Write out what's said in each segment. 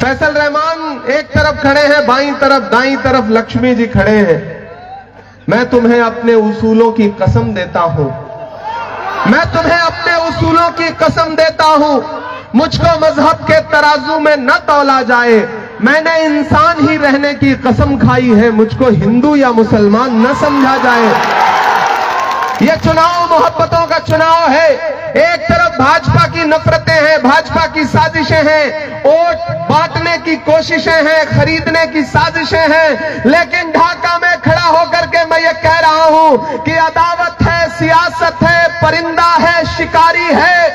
फैसल रहमान एक तरफ खड़े हैं, बाईं तरफ दाईं तरफ लक्ष्मी जी खड़े हैं। मैं तुम्हें अपने उसूलों की कसम देता हूं, मैं तुम्हें अपने उसूलों की कसम देता हूं। मुझको मजहब के तराजू में न तौला जाए, मैंने इंसान ही रहने की कसम खाई है। मुझको हिंदू या मुसलमान न समझा जाए। यह चुनाव मोहब्बतों का चुनाव है। एक तरफ भाजपा की नफरतें हैं, भाजपा की साजिशें हैं, वोट बांटने की कोशिशें हैं, खरीदने की साजिशें हैं। लेकिन ढाका में खड़ा होकर के मैं ये कह रहा हूं कि अदावत है, सियासत है, परिंदा है, शिकारी है।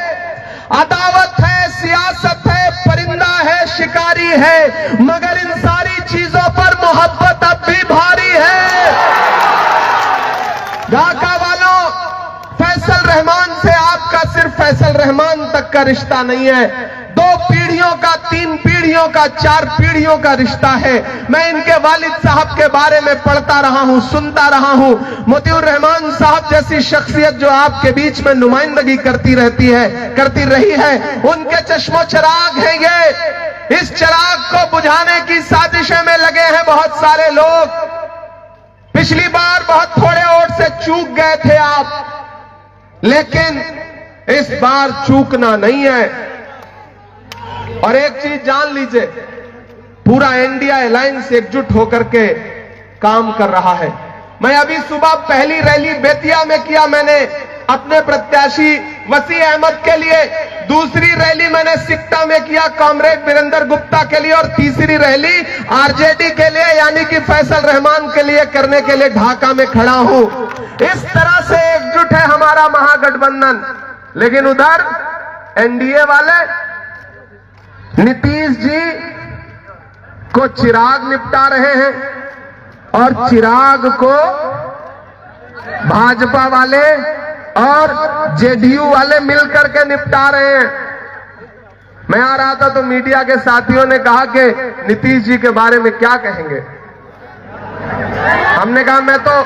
अदावत है, सियासत है, परिंदा है, शिकारी है, मगर इन सारी चीजों पर मोहब्बत अब भी भारी है। ढाका वालों, फैसल रहमान से आपका सिर्फ फैसल रहमान तक का रिश्ता नहीं है, 2 पीढ़ियों का, 3 पीढ़ियों का, 4 पीढ़ियों का रिश्ता है। मैं इनके वालिद साहब के बारे में पढ़ता रहा हूं, सुनता रहा हूं। मोतिउर रहमान साहब जैसी शख्सियत जो आपके बीच में नुमाइंदगी करती रही है, उनके चश्मो चिराग हैं ये। इस चिराग को बुझाने की साजिशें में लगे हैं बहुत सारे लोग। पिछली बार बहुत थोड़े वोट से चूक गए थे आप, लेकिन इस बार चूकना नहीं है। और एक चीज जान लीजिए, पूरा इंडिया अलायंस एकजुट होकर के काम कर रहा है। मैं अभी सुबह पहली रैली बेतिया में किया, मैंने अपने प्रत्याशी वसी अहमद के लिए। दूसरी रैली मैंने सिकटा में किया कॉमरेड वीरेंद्र गुप्ता के लिए, और तीसरी रैली आरजेडी के लिए यानी कि फैसल रहमान के लिए करने के लिए ढाका में खड़ा हूं। इस तरह से एकजुट है हमारा महागठबंधन। लेकिन उधर एनडीए वाले नीतीश जी को चिराग निपटा रहे हैं, और चिराग को भाजपा वाले और जेडीयू वाले मिलकर के निपटा रहे हैं। मैं आ रहा था तो मीडिया के साथियों ने कहा कि नीतीश जी के बारे में क्या कहेंगे। हमने कहा मैं तो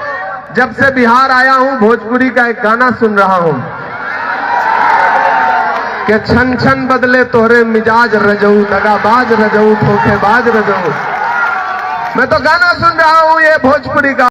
जब से बिहार आया हूं भोजपुरी का एक गाना सुन रहा हूं कि छन छन बदले तोहरे मिजाज रजऊ, दगाबाज रजऊ, धोखेबाज रजऊ। मैं तो गाना सुन रहा हूं ये भोजपुरी का।